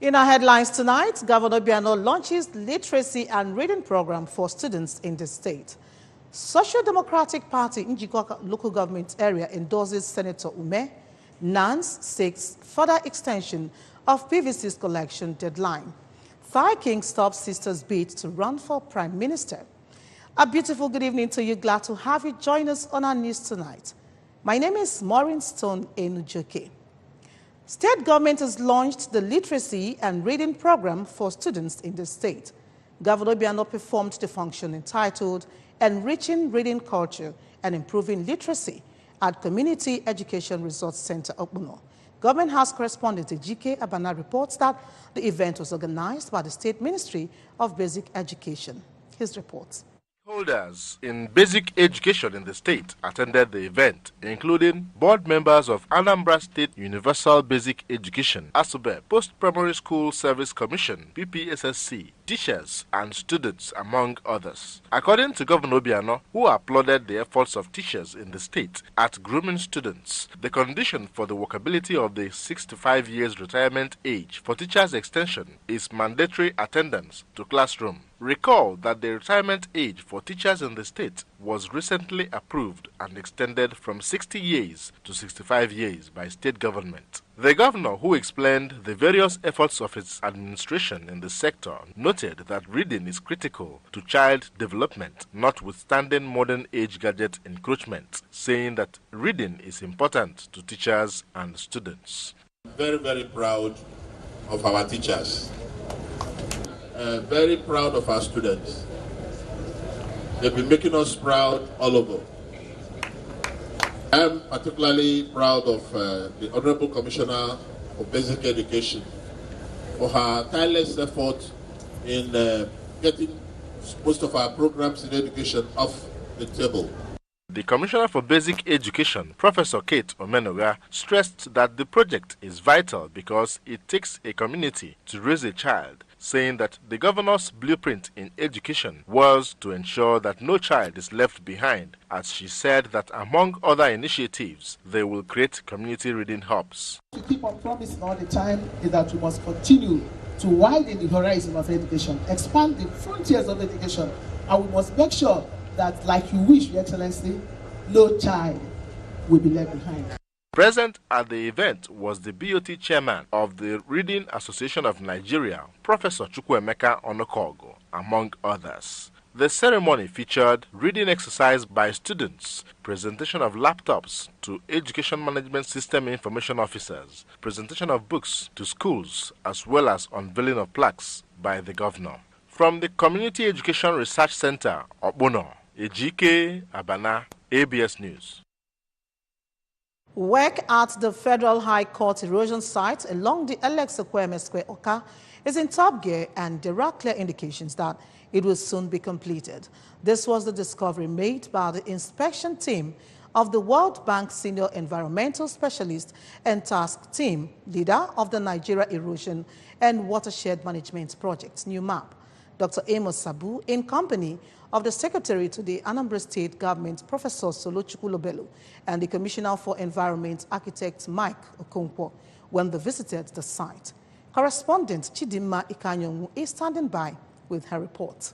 In our headlines tonight, Governor Biano launches literacy and reading program for students in the state. Social Democratic Party in Njikwa local government area endorses Senator Ume. NANS seeks further extension of PVC's collection deadline. Thai King stops sister's bid to run for Prime Minister. A beautiful good evening to you. Glad to have you join us on our news tonight. My name is Maureen Stone Enujoke. State government has launched the literacy and reading program for students in the state. Governor Biano performed the function entitled Enriching Reading Culture and Improving Literacy at Community Education Resource Center, Okpuno. Government House correspondent GK Abana reports that the event was organized by the State Ministry of Basic Education. His reports. Holders in basic education in the state attended the event, including board members of Anambra State Universal Basic Education, ASUBE, Post-Primary School Service Commission, PPSSC, teachers and students, among others. According to Governor Biano, who applauded the efforts of teachers in the state at grooming students, the condition for the workability of the 65 years retirement age for teachers' extension is mandatory attendance to classroom. Recall that the retirement age for teachers in the state was recently approved and extended from 60 years to 65 years by state government. The governor, who explained the various efforts of its administration in the sector, noted that reading is critical to child development, notwithstanding modern age gadget encroachment, saying that reading is important to teachers and students. Very, very proud of our teachers. Very proud of our students. They've been making us proud all over. I'm particularly proud of the Honorable Commissioner for Basic Education for her tireless effort in getting most of our programs in education off the table. The Commissioner for Basic Education, Professor Kate Omenoga, stressed that the project is vital because it takes a community to raise a child, saying that the governor's blueprint in education was to ensure that no child is left behind, as she said that among other initiatives, they will create community reading hubs. We keep on promising all the time is that we must continue to widen the horizon of education, expand the frontiers of education, and we must make sure that, like you wish, Your Excellency, no child will be left behind. Present at the event was the BOT chairman of the Reading Association of Nigeria, Professor Chukwuemeka Onokogo, among others. The ceremony featured reading exercise by students, presentation of laptops to Education Management System information officers, presentation of books to schools, as well as unveiling of plaques by the governor. From the Community Education Research Center, Okpuno, GK Abana, ABS News. Work at the Federal High Court erosion site along the Alex-Ekweme Square, Oka, is in top gear, and there are clear indications that it will soon be completed. This was the discovery made by the inspection team of the World Bank Senior Environmental Specialist and Task Team, leader of the Nigeria Erosion and Watershed Management Project, New MAP, Dr. Amos Sabu, in company of the Secretary to the Anambra State Government, Professor Solochukwu Lobelu, and the Commissioner for Environment, Architect Mike Okonkwo, when they visited the site. Correspondent Chidimma Ikanyonwu is standing by with her report.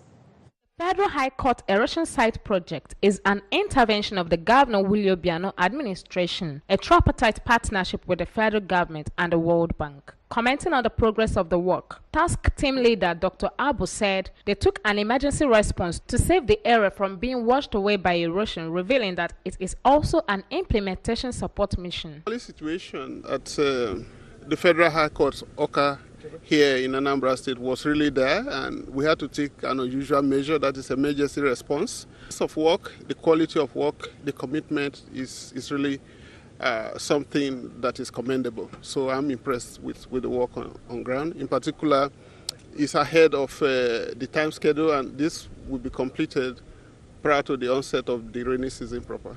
Federal High Court Erosion Site Project is an intervention of the Governor Willie Biano administration, a tripartite partnership with the federal government and the World Bank. Commenting on the progress of the work, Task Team Leader Dr. Abu said they took an emergency response to save the area from being washed away by erosion, revealing that it is also an implementation support mission. The situation at the Federal High Court, Oka, here in Anambra State was really there, and we had to take an unusual measure, that is emergency response. Of work, the quality of work, the commitment is really something that is commendable. So I'm impressed with the work on ground. In particular, it's ahead of the time schedule, and this will be completed prior to the onset of the rainy season proper.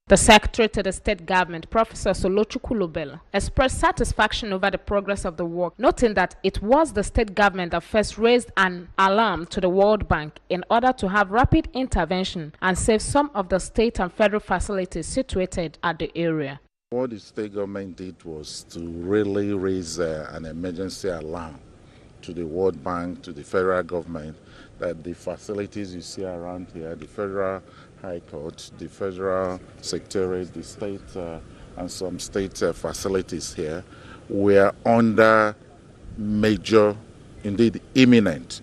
The Secretary to the State Government, Professor Solochukwu Lobelu, expressed satisfaction over the progress of the work, noting that it was the State Government that first raised an alarm to the World Bank in order to have rapid intervention and save some of the state and federal facilities situated at the area. What the state government did was to really raise an emergency alarm to the World Bank, to the federal government, that the facilities you see around here, the Federal High Court, the Federal Secretariat, the state and some state facilities here, were under major, indeed imminent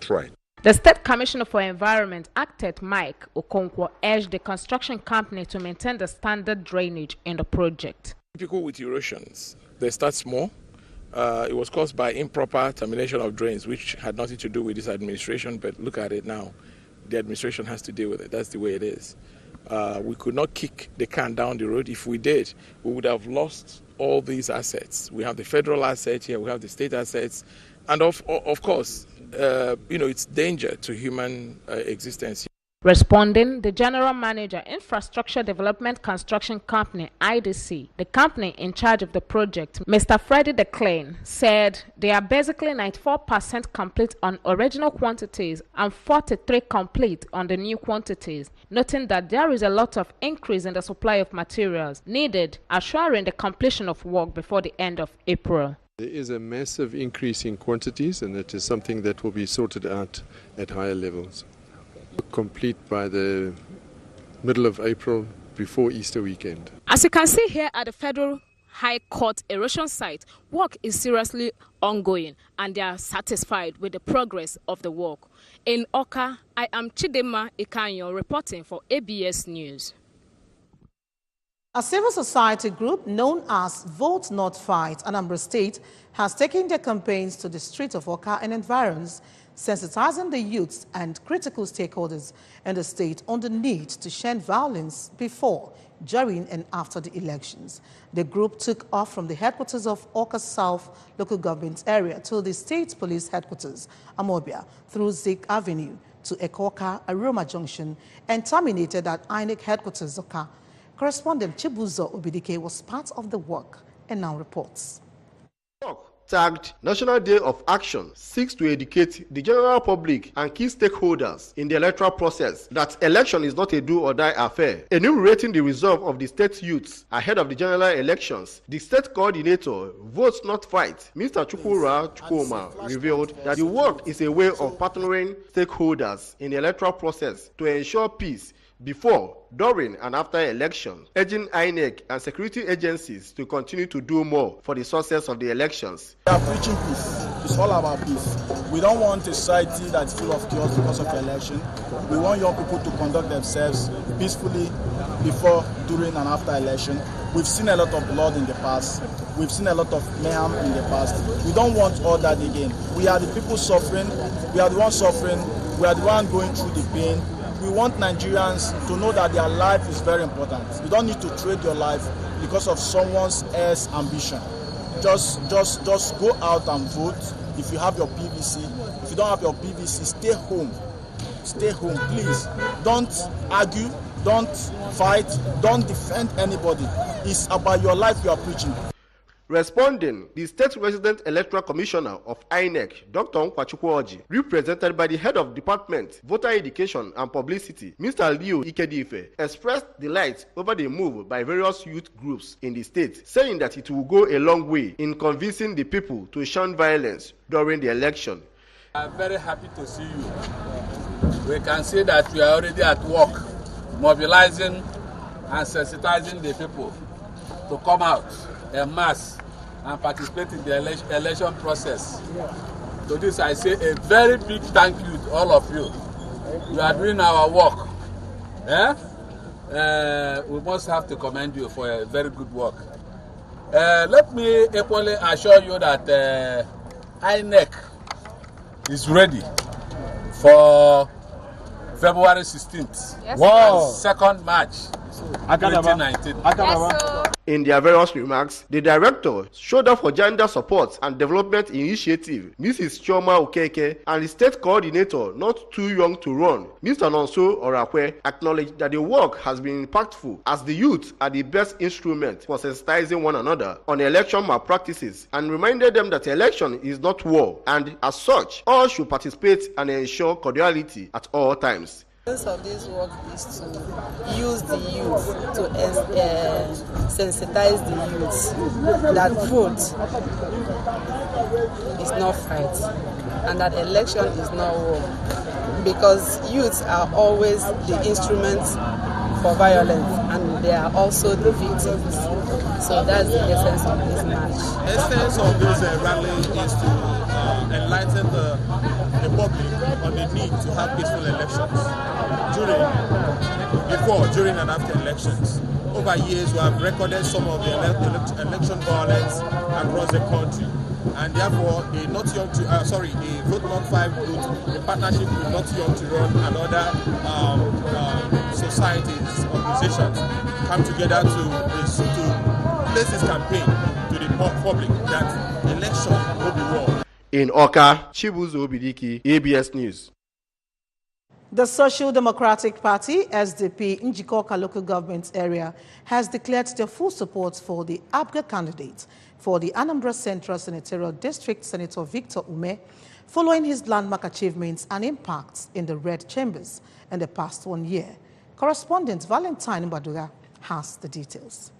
threat. The State Commissioner for Environment, Architect Mike Okonkwo, urged the construction company to maintain the standard drainage in the project. People with erosions, they start small. It was caused by improper termination of drains, which had nothing to do with this administration, but look at it now. The administration has to deal with it. That's the way it is. We could not kick the can down the road. If we did, we would have lost all these assets. We have the federal assets here, we have the state assets, and of course, it's danger to human existence. Responding, the General Manager, Infrastructure Development Construction Company, IDC, the company in charge of the project, Mr. Freddie DeClain, said they are basically 94% complete on original quantities and 43% complete on the new quantities, noting that there is a lot of increase in the supply of materials needed, assuring the completion of work before the end of April. There is a massive increase in quantities, and it is something that will be sorted out at higher levels. Complete by the middle of April, before Easter weekend. As you can see here at the Federal High Court erosion site, work is seriously ongoing and they are satisfied with the progress of the work. In Oka, I am Chidema Ikanyo reporting for ABS News. A civil society group known as Vote Not Fight Anambra State has taken their campaigns to the streets of Oka and environs, sensitizing the youths and critical stakeholders in the state on the need to shun violence before, during and after the elections. The group took off from the headquarters of Oka South local government area to the state police headquarters, Amobia, through Zik Avenue to Ekoka, Aroma Junction, and terminated at INEC headquarters, Oka. Correspondent Chibuzo Obidike was part of the work and now reports. Tagged National Day of Action seeks to educate the general public and key stakeholders in the electoral process that election is not a do-or-die affair. Enumerating the resolve of the state youths ahead of the general elections, the state coordinator, Vote Not Fight, Mr. Chukwura Chukwuma, revealed that the work is a way of partnering stakeholders in the electoral process to ensure peace before, during, and after election, urging INEC and security agencies to continue to do more for the success of the elections. We are preaching peace. It's all about peace. We don't want a society that's full of chaos because of the election. We want young people to conduct themselves peacefully before, during, and after election. We've seen a lot of blood in the past. We've seen a lot of mayhem in the past. We don't want all that again. We are the people suffering. We are the ones suffering. We are the ones going through the pain. We want Nigerians to know that their life is very important. You don't need to trade your life because of someone else's ambition. Just go out and vote. If you have your PVC, if you don't have your PVC, stay home. Stay home, please. Don't argue, don't fight, don't defend anybody. It's about your life you are preaching. Responding, the State Resident Electoral Commissioner of INEC, Dr. Nkwachukwu, represented by the Head of Department, Voter Education and Publicity, Mr. Leo Ikedife, expressed delight over the move by various youth groups in the state, saying that it will go a long way in convincing the people to shun violence during the election. I'm very happy to see you. We can see that we are already at work, mobilizing and sensitizing the people to come out en masse and participate in the election process. To this I say a very big thank you to all of you. You are doing our work. We must have to commend you for a very good work. Let me equally assure you that INEC is ready for February 16th. Yes, wow. 2nd March 2019. Yes, in their various remarks, the director, Shoulder for Gender Support and Development Initiative, Mrs. Chioma Okeke, and the state coordinator, Not Too Young to Run, Mr. Nonso Orakwe, acknowledged that the work has been impactful as the youth are the best instrument for sensitizing one another on election malpractices and reminded them that election is not war and, as such, all should participate and ensure cordiality at all times. The essence of this work is to use the youth to sensitize the youth that vote is not fight and that election is not war, because youths are always the instruments for violence and they are also the victims. So that's the essence of this march. The essence of this rally is to enlighten the public on the need to have peaceful elections during and after elections. Over years, we have recorded some of the election violence across the country, and therefore a vote not 5 vote, a partnership with Not Young to Run and other societies, organizations come together to place this campaign to the public that election will be won. In Oka, Chibuzo Obidiki, ABS News. The Social Democratic Party, SDP, Njikoka local government area, has declared their full support for the ABGA candidate for the Anambra Central Senatorial District, Senator Victor Ume, following his landmark achievements and impacts in the red chambers in the past 1 year. Correspondent Valentine Mbaduga has the details.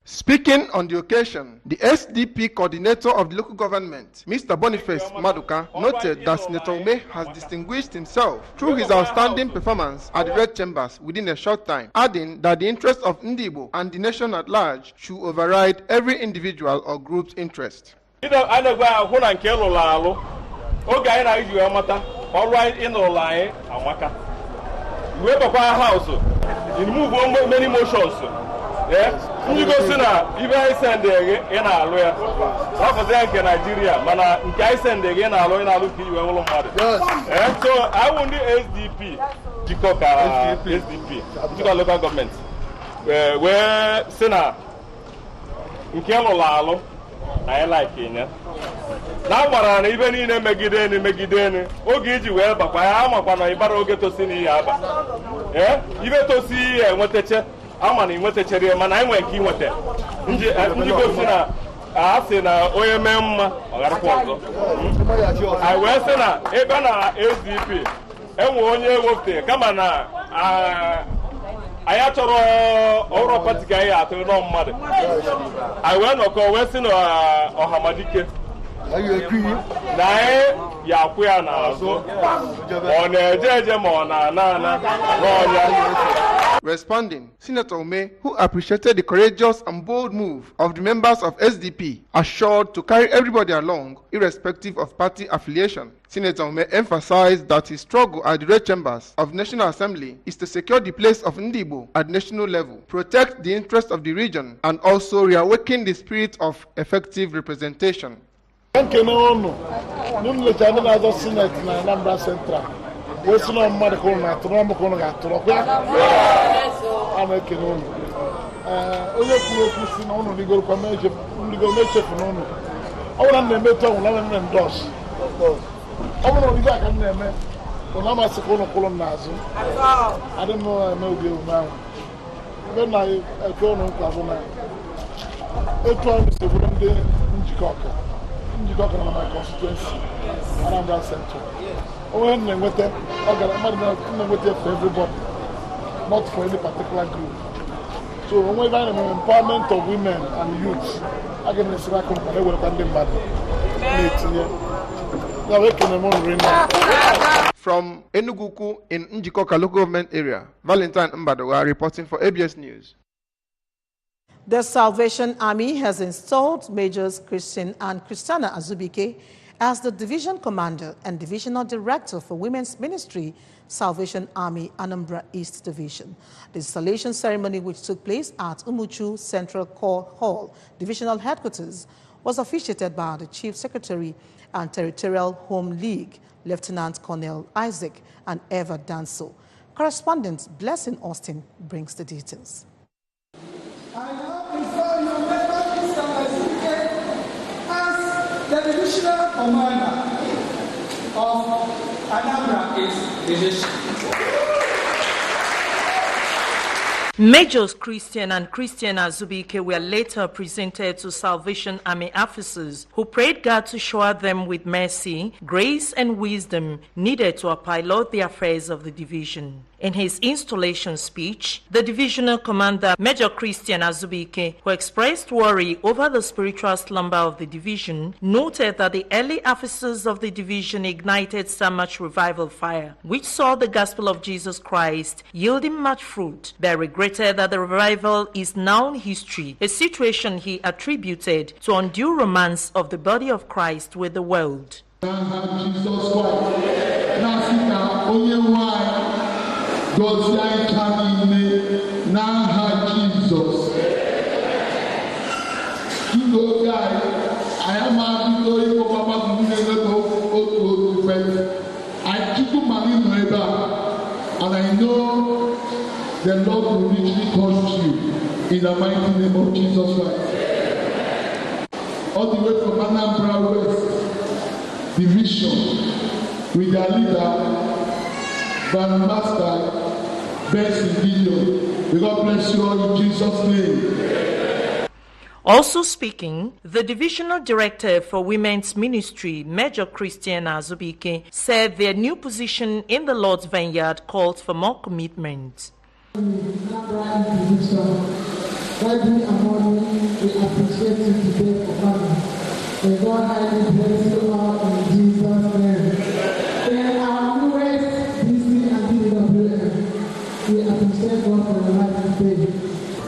Speaking on the occasion, the SDP coordinator of the local government, Mr. Boniface Maduka, noted that Senator Ume has distinguished himself through his outstanding performance at the Red Chambers within a short time, adding that the interests of Ndibo and the nation at large should override every individual or group's interest. Many motions. You go see now, even I send in our lawyer. What was there in Nigeria? Mana, I send again our lawyer, I look you all mad. And so I want the SDP, SDP, local government. Where Sena in Kelolalo, I like Kenya. Now, what even in a Megideni, Ogiji, well, but I am upon a battle get to see Yaba. Even to see what the I'm in what the cherry man I went in with it. I say now, OMM, I was in a SDP, and 1 year work there. Come on now. I had to all party guy at the wrong mother. I went to call Western or Hamadike. Are you agree? Responding, Senator Ume, who appreciated the courageous and bold move of the members of SDP, assured to carry everybody along, irrespective of party affiliation. Senator Ume emphasized that his struggle at the Red Chambers of the National Assembly is to secure the place of Ndibo at national level, protect the interests of the region, and also reawaken the spirit of effective representation. Senate na Anambra Central. We see no mmadụ ko na atụrụ ọmụkọ ga-atụrụ kwa. Ama ekene unu. Onye kwuru okwu si na unu ligoro kwa meje mechefu na unu. Ọ bụrụ na na-emetụ ọnwụ na endorse. Ọ bụrụ na ọ aka na-eme, ụna amasị ka unu kwụrụ n'azụ. Adị m eme obi ewu ahụ. Ebe na ekwe unu nkwa bụ na etu ọnụ si bụrụ ndị njikọka. Njikọka na my constituency, Anambra Central. When they went there, for everybody, not for any particular group. So when we have empowerment of women and youths, again, it's like they will come back. From Enuguku in Njikoka local government area, Valentine Mbadowa reporting for ABS News. The Salvation Army has installed Majors Christian and Christiana Azubike as the Division Commander and Divisional Director for Women's Ministry, Salvation Army, Anambra East Division. The installation ceremony, which took place at Umuchu Central Corps Hall, Divisional Headquarters, was officiated by the Chief Secretary and Territorial Home League, Lieutenant Colonel Isaac and Eva Danso. Correspondent Blessing Austin brings the details. The Divisional Commander of Anambra East Division. Majors Christian and Christian Azubike were later presented to Salvation Army officers who prayed God to shower them with mercy, grace, and wisdom needed to pilot the affairs of the division. In his installation speech, the divisional commander, Major Christian Azubike, who expressed worry over the spiritual slumber of the division, noted that the early officers of the division ignited so much revival fire, which saw the gospel of Jesus Christ yielding much fruit. They regretted that the revival is now history, a situation he attributed to undue romance of the body of Christ with the world. God I come in now Jesus. You know, guy, I am a victory for Mama I keep money in my back, and I know the Lord will richly touch you in the mighty name of Jesus Christ. All the way from Anambra West Division with their leader, Master. God bless you all in Jesus' name. Also speaking, the divisional director for women's ministry, Major Christian Azubike, said their new position in the Lord's vineyard called for more commitment.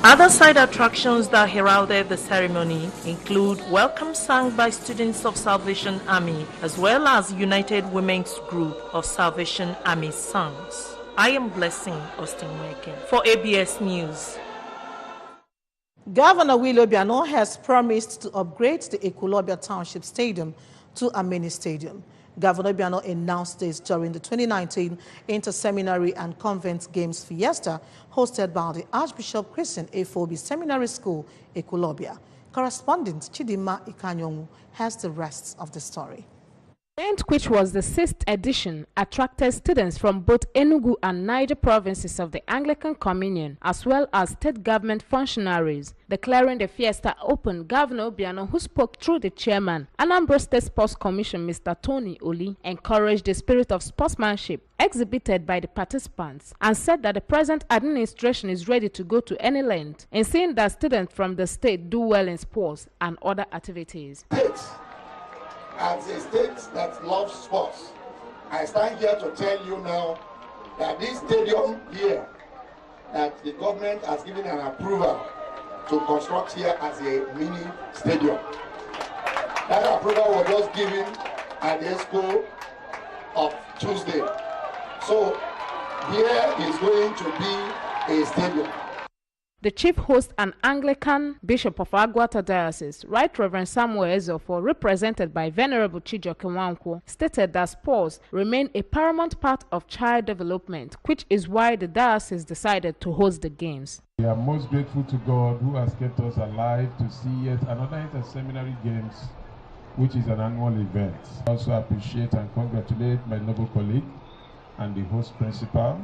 Other side attractions that heralded the ceremony include welcome sung by students of Salvation Army as well as United Women's Group of Salvation Army songs. I am Blessing Austin Weken for ABS News. Governor Willie Obiano has promised to upgrade the Ekwulobia Township Stadium to a mini stadium. Governor Obiano announced this during the 2019 Inter-Seminary and Convent Games Fiesta hosted by the Archbishop Christian Efobi Seminary School, Ekwulobia. Correspondent Chidima Ikanyongu has the rest of the story. The event, which was the 6th edition, attracted students from both Enugu and Niger provinces of the Anglican Communion, as well as state government functionaries. Declaring the fiesta open, Governor Obiano, who spoke through the chairman, Anambra State Sports Commission, Mr. Tony Oli, encouraged the spirit of sportsmanship exhibited by the participants and said that the present administration is ready to go to any length in seeing that students from the state do well in sports and other activities. As a state that loves sports, I stand here to tell you now that this stadium here, that the government has given an approval to construct here as a mini stadium. That approval was just given at the expo of Tuesday. So here is going to be a stadium. The chief host and Anglican Bishop of Agwata Diocese, Right Reverend Samuel Ezofo, represented by Venerable Chijoke Nwankwo, stated that sports remain a paramount part of child development, which is why the diocese decided to host the games. We are most grateful to God who has kept us alive to see yet another inter-seminary games, which is an annual event. I also appreciate and congratulate my noble colleague and the host principal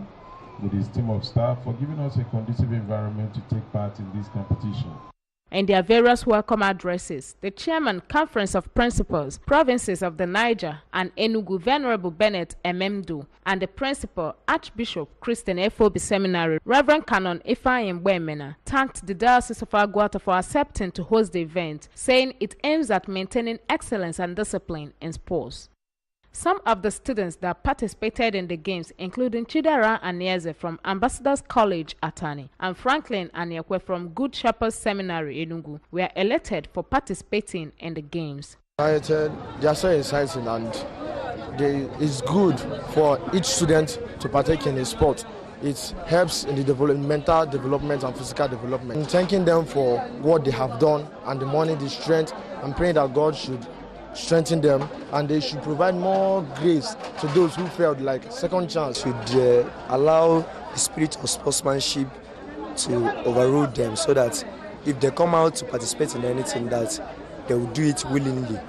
with his team of staff for giving us a conducive environment to take part in this competition. In their various welcome addresses, the chairman, Conference of Principals, Provinces of the Niger and Enugu, Venerable Bennett Ememdu, and the principal, Archbishop Christian Efobi Seminary, Reverend Canon Ifeanyi Mbemena, thanked the Diocese of Agwata for accepting to host the event, saying it aims at maintaining excellence and discipline in sports. Some of the students that participated in the games, including Chidera Anieze from Ambassadors College, Atani, and Franklin Anyekwe from Good Shepherd Seminary, Enugu, were elected for participating in the games. They are so exciting, and it's good for each student to partake in a sport. It helps in the mental development and physical development. I'm thanking them for what they have done and the money, the strength. I'm praying that God should strengthen them and they should provide more grace to those who failed, like second chance. Should allow the spirit of sportsmanship to overrule them, so that if they come out to participate in anything, that they will do it willingly.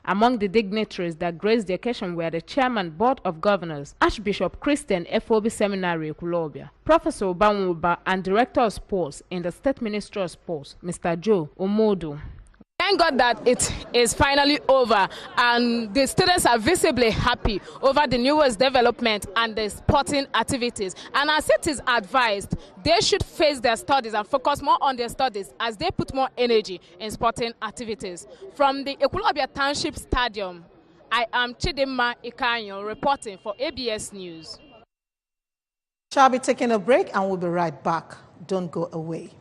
Among the dignitaries that graced the occasion were the Chairman Board of Governors, Archbishop Christian FOB Seminary Ekulobia, Professor Obanwuba, and Director of Sports in the State Ministry of Sports, Mr. Joe Omodu. Thank God that it is finally over and the students are visibly happy over the newest development and the sporting activities. And as it is advised, they should face their studies and focus more on their studies as they put more energy in sporting activities. From the Ekulobia Township Stadium, I am Chidimma Ikanyo reporting for ABS News. Shall be taking a break and we'll be right back. Don't go away.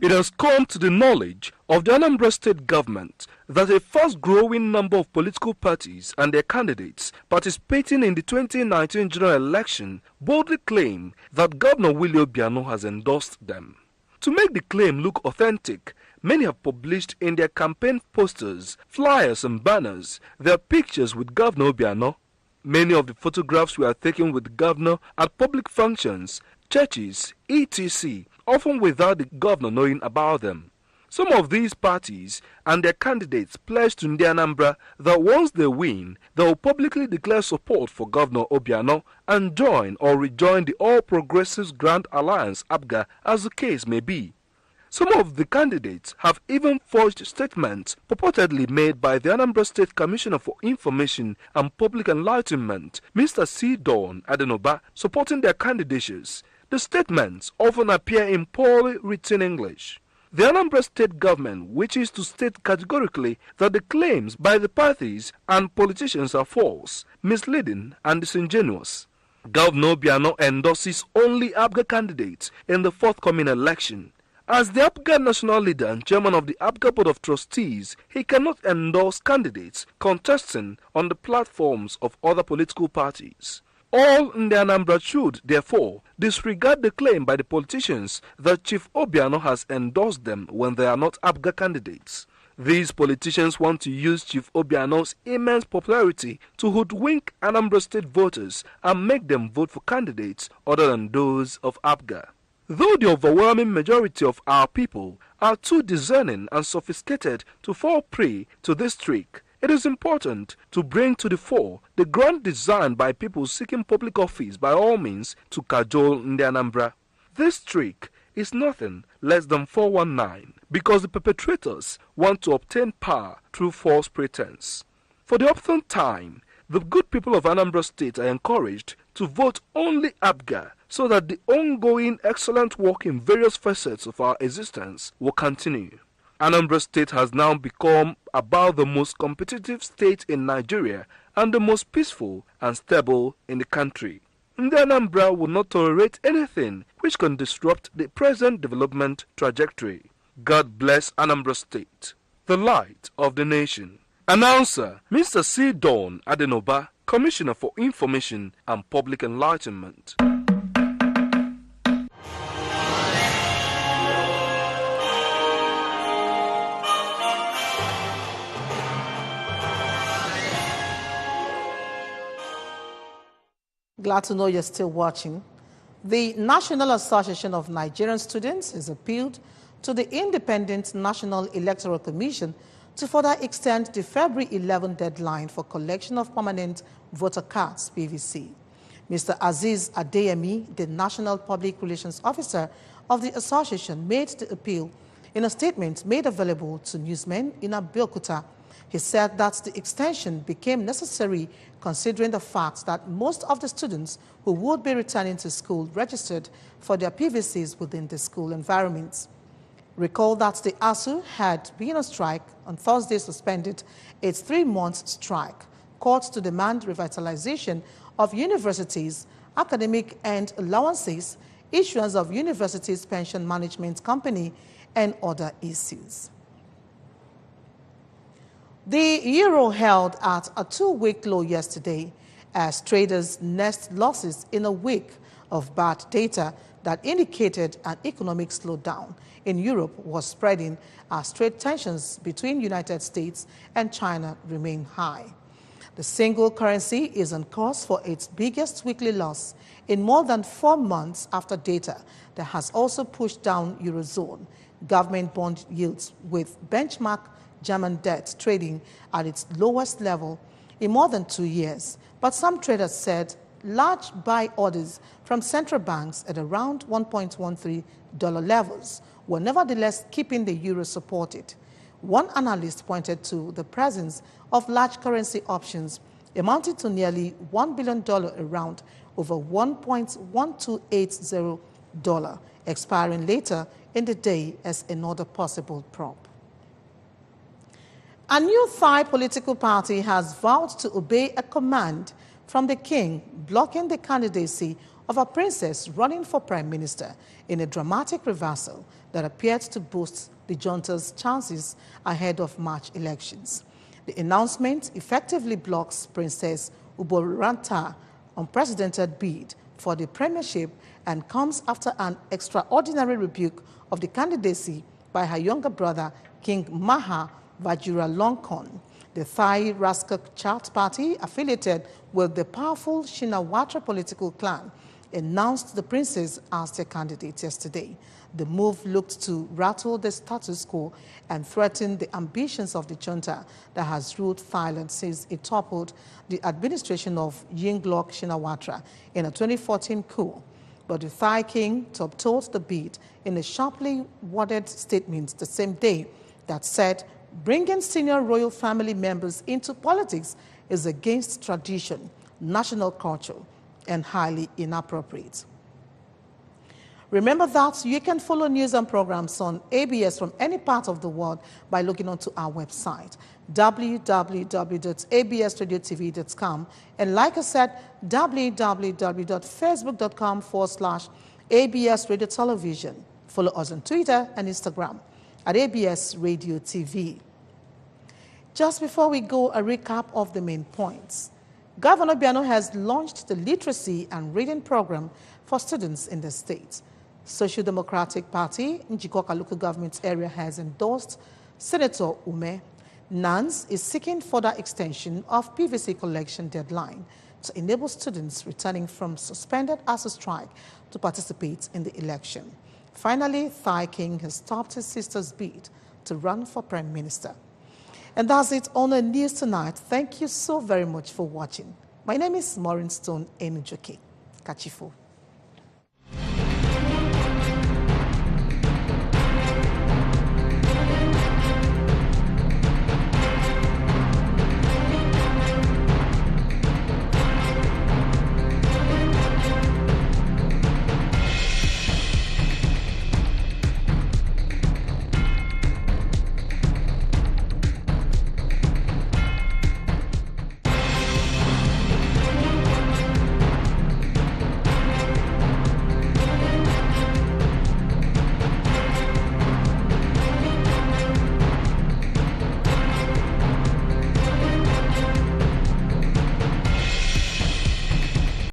It has come to the knowledge of the Anambra state government that a fast-growing number of political parties and their candidates participating in the 2019 general election boldly claim that Governor Willie Obiano has endorsed them. To make the claim look authentic, many have published in their campaign posters, flyers and banners their pictures with Governor Obiano. Many of the photographs were taken with the governor at public functions, churches, etc., often without the governor knowing about them. Some of these parties and their candidates pledged to Anambra that once they win, they will publicly declare support for Governor Obiano and join or rejoin the All Progressives Grand Alliance (APGA) as the case may be. Some of the candidates have even forged statements purportedly made by the Anambra State Commissioner for Information and Public Enlightenment, Mr. C. Dawn Adenoba, supporting their candidatures. The statements often appear in poorly written English. The Anambra state government wishes to state categorically that the claims by the parties and politicians are false, misleading and disingenuous. Governor Obiano endorses only APGA candidates in the forthcoming election. As the APGA national leader and chairman of the APGA Board of Trustees, he cannot endorse candidates contesting on the platforms of other political parties. All in the Anambra should, therefore, disregard the claim by the politicians that Chief Obiano has endorsed them when they are not APGA candidates. These politicians want to use Chief Obiano's immense popularity to hoodwink Anambra state voters and make them vote for candidates other than those of APGA. Though the overwhelming majority of our people are too discerning and sophisticated to fall prey to this trick, it is important to bring to the fore the grand design by people seeking public office by all means to cajole the Anambra. This trick is nothing less than 419 because the perpetrators want to obtain power through false pretense. For the upfront time, the good people of Anambra State are encouraged to vote only APGA so that the ongoing excellent work in various facets of our existence will continue. Anambra State has now become about the most competitive state in Nigeria and the most peaceful and stable in the country. The Anambra will not tolerate anything which can disrupt the present development trajectory. God bless Anambra State, the light of the nation. Announcer Mr. C. Dawn Adenoba, Commissioner for Information and Public Enlightenment. Glad to know you're still watching. The National Association of Nigerian Students has appealed to the Independent National Electoral Commission to further extend the February 11 deadline for collection of permanent voter cards, PVC. Mr. Aziz Adeyemi, the National Public Relations Officer of the association, made the appeal in a statement made available to newsmen in Abeokuta. He said that the extension became necessary considering the fact that most of the students who would be returning to school registered for their PVCs within the school environments. Recall that the ASU had been on strike on Thursday, suspended its 3-month strike, called to demand revitalization of universities, academic and allowances, issuance of universities' pension management company, and other issues. The euro held at a 2-week low yesterday as traders nursed losses in a week of bad data that indicated an economic slowdown in Europe was spreading as trade tensions between the United States and China remain high. The single currency is on course for its biggest weekly loss in more than 4 months after data that has also pushed down Eurozone government bond yields with benchmark German debt trading at its lowest level in more than 2 years. But some traders said large buy orders from central banks at around $1.13 levels were nevertheless keeping the euro supported. One analyst pointed to the presence of large currency options amounting to nearly $1 billion around over $1.1280, expiring later in the day as another possible prop. A new Thai political party has vowed to obey a command from the king blocking the candidacy of a princess running for prime minister in a dramatic reversal that appeared to boost the junta's chances ahead of March elections. The announcement effectively blocks Princess Uboranta unprecedented bid for the premiership and comes after an extraordinary rebuke of the candidacy by her younger brother, King Maha Vajiralongkorn. The Thai Raskak Chat Party, affiliated with the powerful Shinawatra political clan, announced the princess as their candidate yesterday. The move looked to rattle the status quo and threaten the ambitions of the junta that has ruled Thailand since it toppled the administration of Yingluck Shinawatra in a 2014 coup. But the Thai king top-toed the bid in a sharply worded statement the same day that said bringing senior royal family members into politics is against tradition, national culture, and highly inappropriate. Remember that you can follow news and programs on ABS from any part of the world by logging onto our website, www.absradiotv.com, and like I said, www.facebook.com/ABS Radio Television. Follow us on Twitter and Instagram at ABS Radio TV. Just before we go, a recap of the main points. Governor Biano has launched the literacy and reading program for students in the state. Social Democratic Party, Njikoka local government area, has endorsed Senator Ume. NANS is seeking further extension of PVC collection deadline to enable students returning from suspended ASU strike to participate in the election. Finally, Thai King has stopped his sister's bid to run for Prime Minister. And that's it on the news tonight. Thank you so very much for watching. My name is Maureen Stone Enujoke. Kachifo.